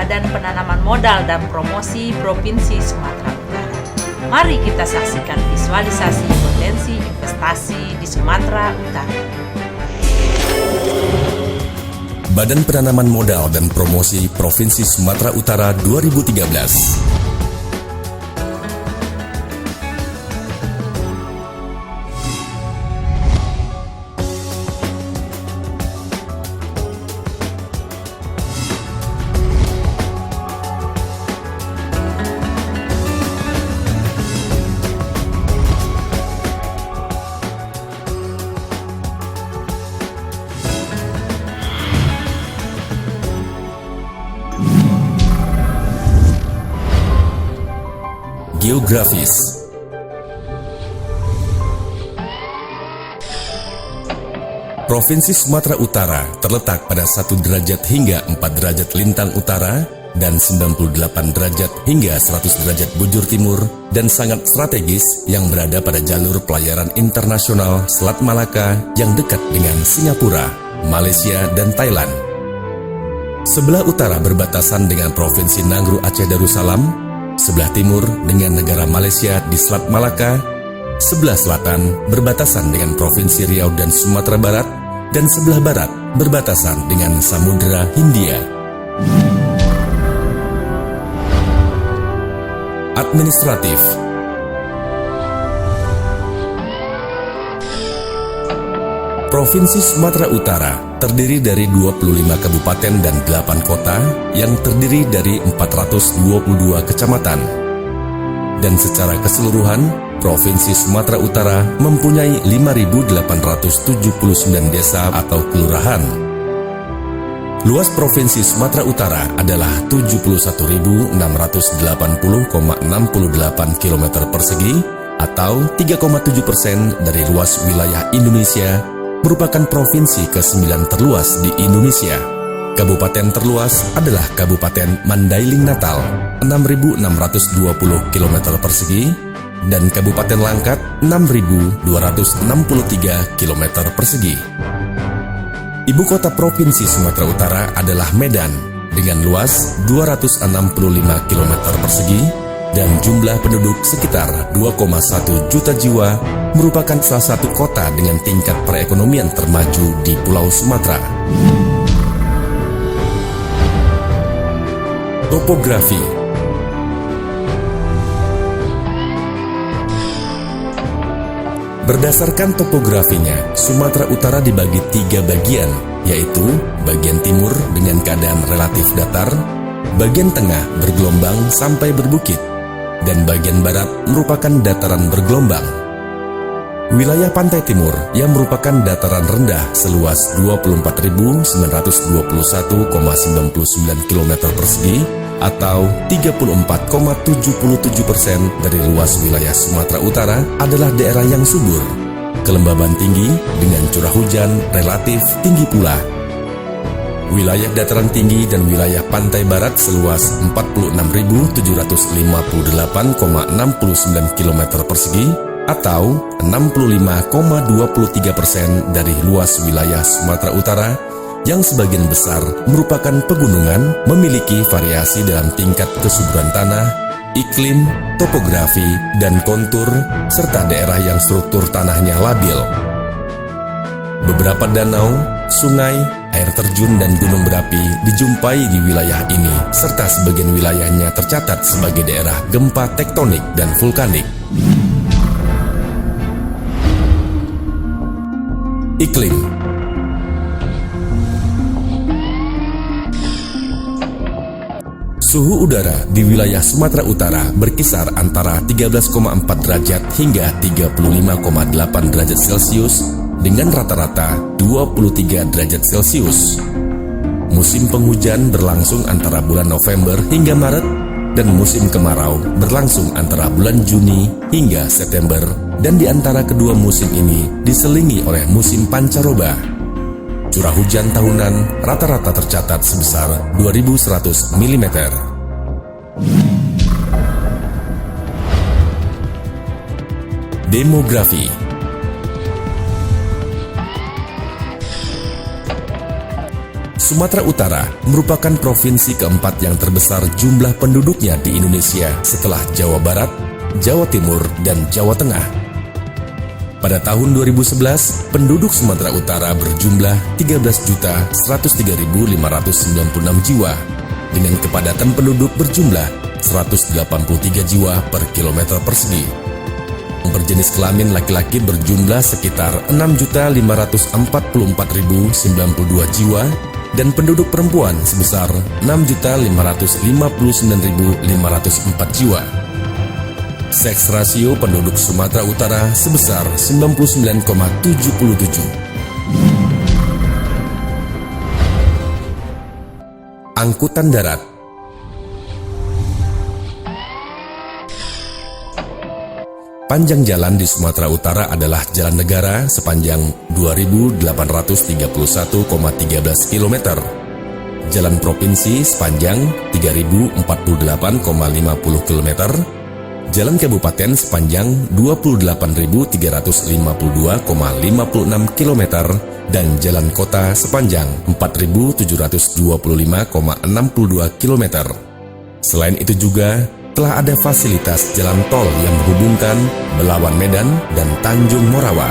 Badan Penanaman Modal dan Promosi Provinsi Sumatera Utara. Mari kita saksikan visualisasi potensi investasi di Sumatera Utara. Badan Penanaman Modal dan Promosi Provinsi Sumatera Utara 2013. Geografis. Provinsi Sumatera Utara terletak pada 1 derajat hingga 4 derajat lintang utara dan 98 derajat hingga 100 derajat bujur timur dan sangat strategis yang berada pada jalur pelayaran internasional Selat Malaka yang dekat dengan Singapura, Malaysia, dan Thailand. Sebelah utara berbatasan dengan Provinsi Nanggroe Aceh Darussalam, sebelah timur dengan negara Malaysia di Selat Malaka, sebelah selatan berbatasan dengan Provinsi Riau dan Sumatera Barat, dan sebelah barat berbatasan dengan Samudra Hindia. Administratif. Provinsi Sumatera Utara terdiri dari 25 kabupaten dan 8 kota yang terdiri dari 422 kecamatan. Dan secara keseluruhan, Provinsi Sumatera Utara mempunyai 5.879 desa atau kelurahan. Luas Provinsi Sumatera Utara adalah 71.680,68 km persegi atau 3,7% dari luas wilayah Indonesia, merupakan provinsi ke-9 terluas di Indonesia. Kabupaten terluas adalah Kabupaten Mandailing Natal, 6.620 km persegi, dan Kabupaten Langkat, 6.263 km persegi. Ibu kota Provinsi Sumatera Utara adalah Medan, dengan luas 265 km persegi, dan jumlah penduduk sekitar 2,1 juta jiwa, merupakan salah satu kota dengan tingkat perekonomian termaju di Pulau Sumatera. Topografi. Berdasarkan topografinya, Sumatera Utara dibagi 3 bagian, yaitu bagian timur dengan keadaan relatif datar, bagian tengah bergelombang sampai berbukit, dan bagian barat merupakan dataran bergelombang. Wilayah pantai timur yang merupakan dataran rendah seluas 24.921,99 km persegi atau 34,77% dari luas wilayah Sumatera Utara adalah daerah yang subur, kelembaban tinggi dengan curah hujan relatif tinggi pula. Wilayah dataran tinggi dan wilayah pantai barat seluas 46.758,69 km persegi atau 65,23% dari luas wilayah Sumatera Utara yang sebagian besar merupakan pegunungan, memiliki variasi dalam tingkat kesuburan tanah, iklim, topografi, dan kontur, serta daerah yang struktur tanahnya labil. Beberapa danau, sungai, air terjun, dan gunung berapi dijumpai di wilayah ini, serta sebagian wilayahnya tercatat sebagai daerah gempa tektonik dan vulkanik. Iklim. Suhu udara di wilayah Sumatera Utara berkisar antara 13,4 derajat hingga 35,8 derajat Celcius dengan rata-rata 23 derajat Celcius. Musim penghujan berlangsung antara bulan November hingga Maret, dan musim kemarau berlangsung antara bulan Juni hingga September, dan di antara kedua musim ini diselingi oleh musim pancaroba. Curah hujan tahunan rata-rata tercatat sebesar 2.100 mm. Demografi. Sumatera Utara merupakan provinsi keempat yang terbesar jumlah penduduknya di Indonesia setelah Jawa Barat, Jawa Timur, dan Jawa Tengah. Pada tahun 2011, penduduk Sumatera Utara berjumlah 13.103.596 jiwa, dengan kepadatan penduduk berjumlah 183 jiwa per kilometer persegi. Berjenis kelamin laki-laki berjumlah sekitar 6.544.092 jiwa, dan penduduk perempuan sebesar 6.559.504 jiwa. Seks rasio penduduk Sumatera Utara sebesar 99,77. Angkutan darat. Panjang jalan di Sumatera Utara adalah jalan negara sepanjang 2.831,13 km, jalan provinsi sepanjang 3.048,50 km, jalan kabupaten sepanjang 28.352,56 km, dan jalan kota sepanjang 4.725,62 km. Selain itu juga telah ada fasilitas jalan tol yang menghubungkan Belawan Medan dan Tanjung Morawa.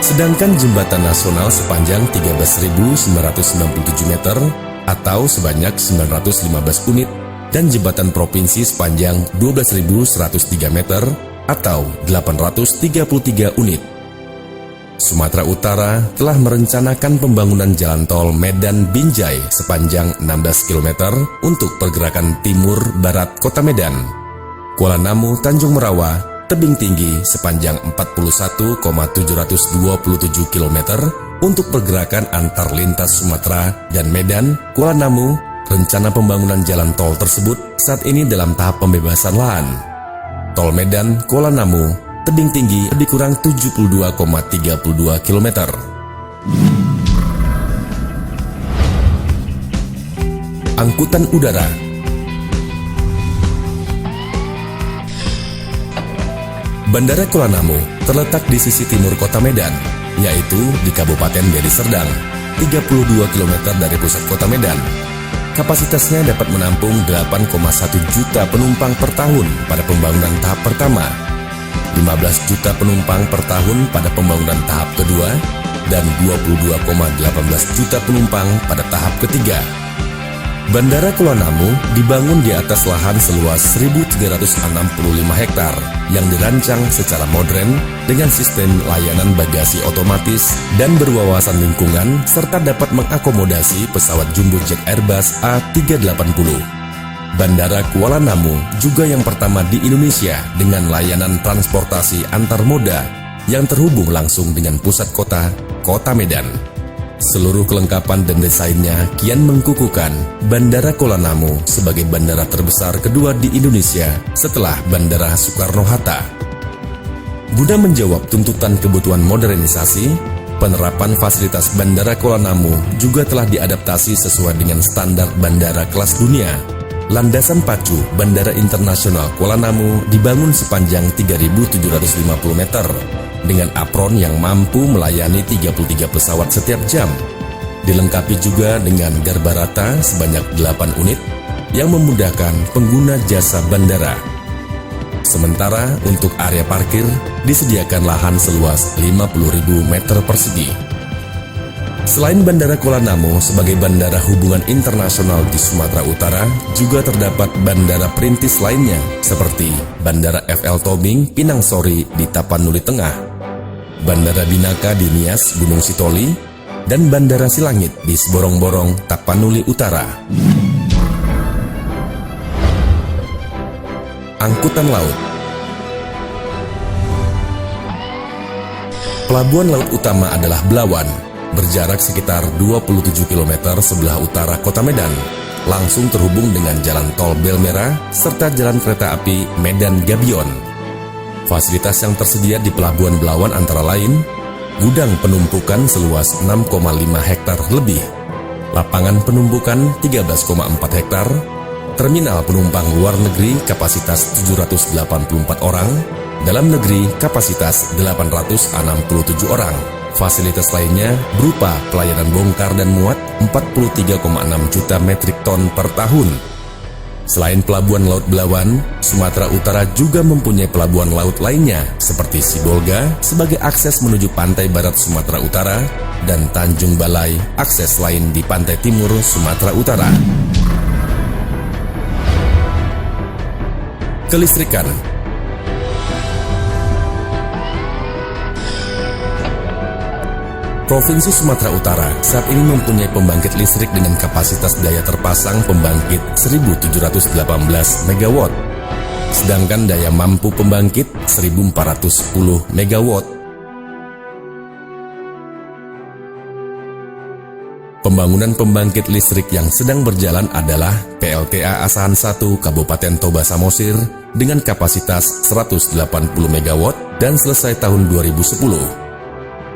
Sedangkan jembatan nasional sepanjang 13.997 meter atau sebanyak 915 unit dan jembatan provinsi sepanjang 12.103 meter atau 833 unit. Sumatera Utara telah merencanakan pembangunan jalan tol Medan-Binjai sepanjang 16 km untuk pergerakan timur barat kota Medan, Kuala Namu Tanjung Merawa tebing tinggi sepanjang 41,727 km untuk pergerakan antar lintas Sumatera dan Medan, Kuala Namu. Rencana pembangunan jalan tol tersebut saat ini dalam tahap pembebasan lahan. Tol Medan Kuala Namu tebing tinggi lebih kurang 72,32 km. Angkutan udara. Bandara Kuala Namu terletak di sisi timur kota Medan, yaitu di Kabupaten Deli Serdang, 32 km dari pusat kota Medan. Kapasitasnya dapat menampung 8,1 juta penumpang per tahun pada pembangunan tahap pertama, 15 juta penumpang per tahun pada pembangunan tahap kedua, dan 22,18 juta penumpang pada tahap ketiga. Bandara Kuala Namu dibangun di atas lahan seluas 1.365 hektar yang dirancang secara modern dengan sistem layanan bagasi otomatis dan berwawasan lingkungan serta dapat mengakomodasi pesawat jumbo jet Airbus A380. Bandara Kuala Namu juga yang pertama di Indonesia dengan layanan transportasi antar moda yang terhubung langsung dengan pusat kota, Kota Medan. Seluruh kelengkapan dan desainnya kian mengkukuhkan Bandara Kuala Namu sebagai bandara terbesar kedua di Indonesia setelah Bandara Soekarno-Hatta. Guna menjawab tuntutan kebutuhan modernisasi, penerapan fasilitas Bandara Kuala Namu juga telah diadaptasi sesuai dengan standar bandara kelas dunia. Landasan pacu Bandara Internasional Kuala Namu dibangun sepanjang 3.750 meter dengan apron yang mampu melayani 33 pesawat setiap jam. Dilengkapi juga dengan garbarata sebanyak 8 unit yang memudahkan pengguna jasa bandara. Sementara untuk area parkir disediakan lahan seluas 50.000 meter persegi. Selain Bandara Kuala Namu sebagai bandara hubungan internasional di Sumatera Utara, juga terdapat bandara perintis lainnya seperti Bandara FL Tobing Pinangsori di Tapanuli Tengah, Bandara Binaka di Nias Gunung Sitoli, dan Bandara Silangit di Seborong-Borong Tapanuli Utara. Angkutan laut. Pelabuhan laut utama adalah Belawan, berjarak sekitar 27 km sebelah utara kota Medan, langsung terhubung dengan jalan tol Belmera serta jalan kereta api Medan Gabion. Fasilitas yang tersedia di Pelabuhan Belawan antara lain gudang penumpukan seluas 6,5 hektar lebih, lapangan penumpukan 13,4 hektar, terminal penumpang luar negeri kapasitas 784 orang, dalam negeri kapasitas 867 orang, Fasilitas lainnya berupa pelayanan bongkar dan muat 43,6 juta metrik ton per tahun. Selain Pelabuhan Laut Belawan, Sumatera Utara juga mempunyai pelabuhan laut lainnya seperti Sibolga sebagai akses menuju pantai barat Sumatera Utara dan Tanjung Balai akses lain di pantai timur Sumatera Utara. Kelistrikan. Provinsi Sumatera Utara saat ini mempunyai pembangkit listrik dengan kapasitas daya terpasang pembangkit 1.718 MW, sedangkan daya mampu pembangkit 1.410 MW. Pembangunan pembangkit listrik yang sedang berjalan adalah PLTA Asahan 1 Kabupaten Toba Samosir dengan kapasitas 180 MW dan selesai tahun 2010.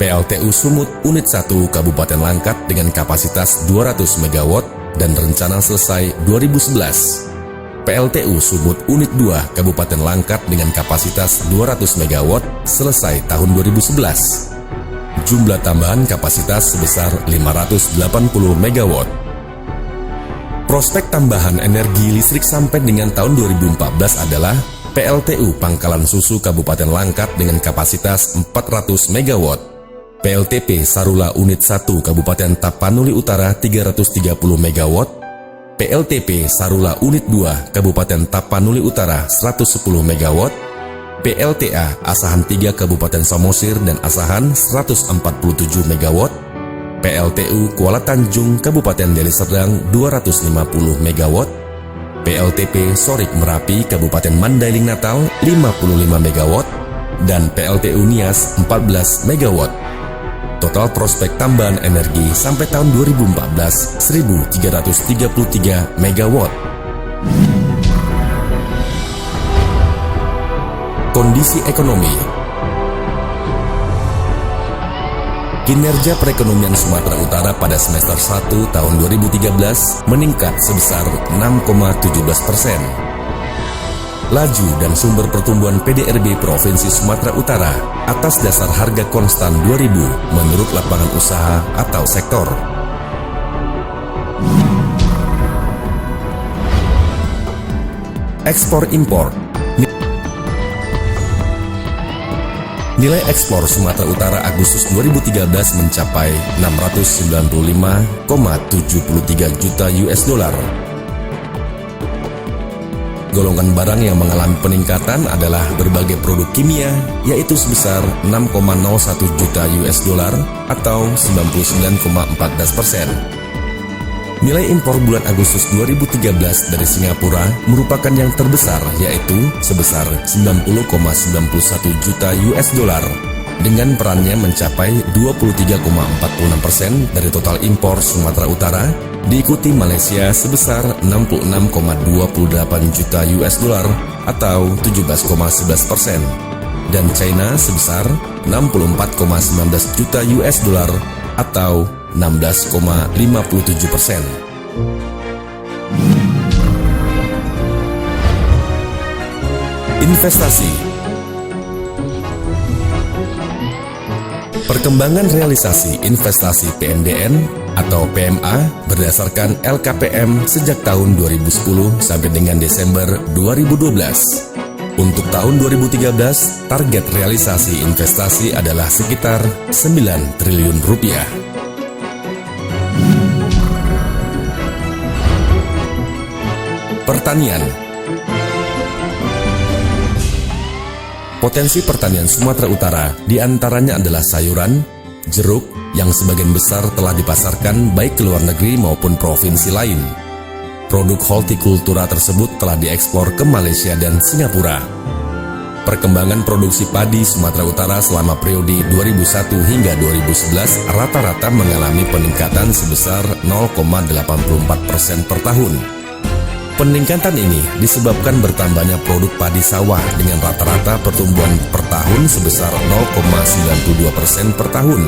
PLTU Sumut Unit 1 Kabupaten Langkat dengan kapasitas 200 MW dan rencana selesai 2011. PLTU Sumut Unit 2 Kabupaten Langkat dengan kapasitas 200 MW selesai tahun 2011. Jumlah tambahan kapasitas sebesar 580 MW. Prospek tambahan energi listrik sampai dengan tahun 2014 adalah PLTU Pangkalan Susu Kabupaten Langkat dengan kapasitas 400 MW. PLTP Sarula Unit 1 Kabupaten Tapanuli Utara 330 MW, PLTP Sarula Unit 2 Kabupaten Tapanuli Utara 110 MW, PLTA Asahan 3 Kabupaten Samosir dan Asahan 147 MW, PLTU Kuala Tanjung Kabupaten Deli Serdang 250 MW, PLTP Sorik Merapi Kabupaten Mandailing Natal 55 MW, dan PLTU Nias 14 MW. Total prospek tambahan energi sampai tahun 2014 1.333 MW. Kondisi ekonomi. Kinerja perekonomian Sumatera Utara pada semester 1 tahun 2013 meningkat sebesar 6,17%. Laju dan sumber pertumbuhan PDRB Provinsi Sumatera Utara atas dasar harga konstan 2000 menurut lapangan usaha atau sektor. Ekspor-impor. Nilai ekspor Sumatera Utara Agustus 2013 mencapai 695,73 juta US dollar. Golongan barang yang mengalami peningkatan adalah berbagai produk kimia, yaitu sebesar 6,01 juta US dollar atau 99,14%. Nilai impor bulan Agustus 2013 dari Singapura merupakan yang terbesar, yaitu sebesar 90,91 juta US dollar, dengan perannya mencapai 23,46% dari total impor Sumatera Utara, diikuti Malaysia sebesar 66,28 juta US dollar atau 17,11%, dan China sebesar 64,19 juta US dollar atau 16,57%. Investasi. Perkembangan realisasi investasi PMDN atau PMA berdasarkan LKPM sejak tahun 2010 sampai dengan Desember 2012. Untuk tahun 2013, target realisasi investasi adalah sekitar 9 triliun rupiah. Pertanian. Potensi pertanian Sumatera Utara diantaranya adalah sayuran, jeruk, yang sebagian besar telah dipasarkan baik ke luar negeri maupun provinsi lain. Produk hortikultura tersebut telah diekspor ke Malaysia dan Singapura. Perkembangan produksi padi Sumatera Utara selama periode 2001 hingga 2011 rata-rata mengalami peningkatan sebesar 0,84% per tahun. Peningkatan ini disebabkan bertambahnya produk padi sawah dengan rata-rata pertumbuhan per tahun sebesar 0,92% per tahun.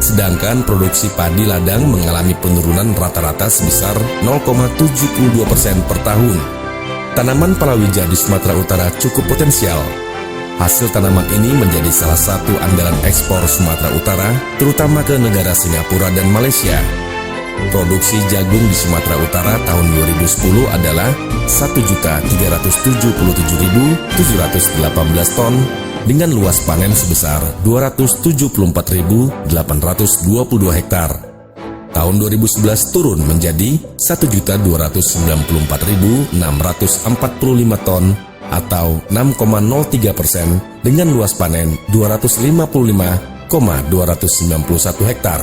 Sedangkan produksi padi ladang mengalami penurunan rata-rata sebesar 0,72% per tahun. Tanaman palawija di Sumatera Utara cukup potensial. Hasil tanaman ini menjadi salah satu andalan ekspor Sumatera Utara, terutama ke negara Singapura dan Malaysia. Produksi jagung di Sumatera Utara tahun 2010 adalah 1.377.718 ton dengan luas panen sebesar 274.822 hektar. Tahun 2011 turun menjadi 1.294.645 ton atau 6,03% dengan luas panen 255,291 hektar.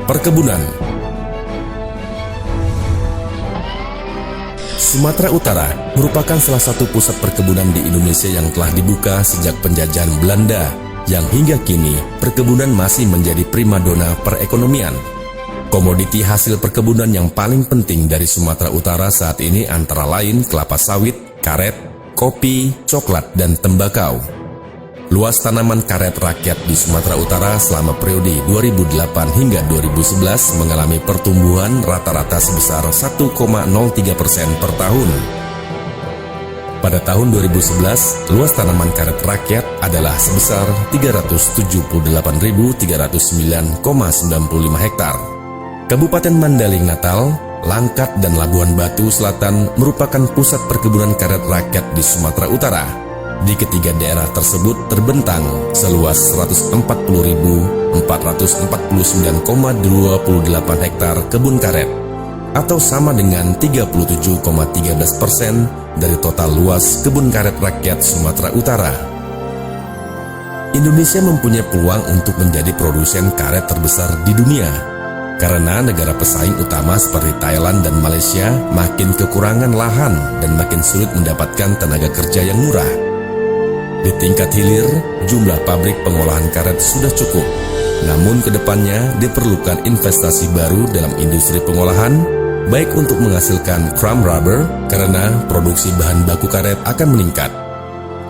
Perkebunan. Sumatera Utara merupakan salah satu pusat perkebunan di Indonesia yang telah dibuka sejak penjajahan Belanda, yang hingga kini perkebunan masih menjadi primadona perekonomian. Komoditi hasil perkebunan yang paling penting dari Sumatera Utara saat ini antara lain kelapa sawit, karet, kopi, coklat, dan tembakau. Luas tanaman karet rakyat di Sumatera Utara selama periode 2008 hingga 2011 mengalami pertumbuhan rata-rata sebesar 1,03% per tahun. Pada tahun 2011, luas tanaman karet rakyat adalah sebesar 378.309,95 hektar. Kabupaten Mandaling Natal, Langkat, dan Labuhan Batu Selatan merupakan pusat perkebunan karet rakyat di Sumatera Utara. Di ketiga daerah tersebut terbentang seluas 140.449,28 hektar kebun karet, atau sama dengan 37,13% dari total luas kebun karet rakyat Sumatera Utara. Indonesia mempunyai peluang untuk menjadi produsen karet terbesar di dunia, karena negara pesaing utama seperti Thailand dan Malaysia makin kekurangan lahan dan makin sulit mendapatkan tenaga kerja yang murah. Di tingkat hilir, jumlah pabrik pengolahan karet sudah cukup. Namun kedepannya diperlukan investasi baru dalam industri pengolahan, baik untuk menghasilkan crumb rubber karena produksi bahan baku karet akan meningkat.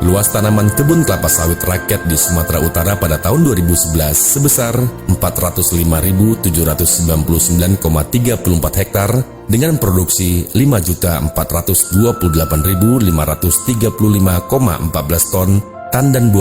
Luas tanaman kebun kelapa sawit rakyat di Sumatera Utara pada tahun 2011 sebesar 405.799,34 hektar dengan produksi 5.428.535,14 ton tandan buah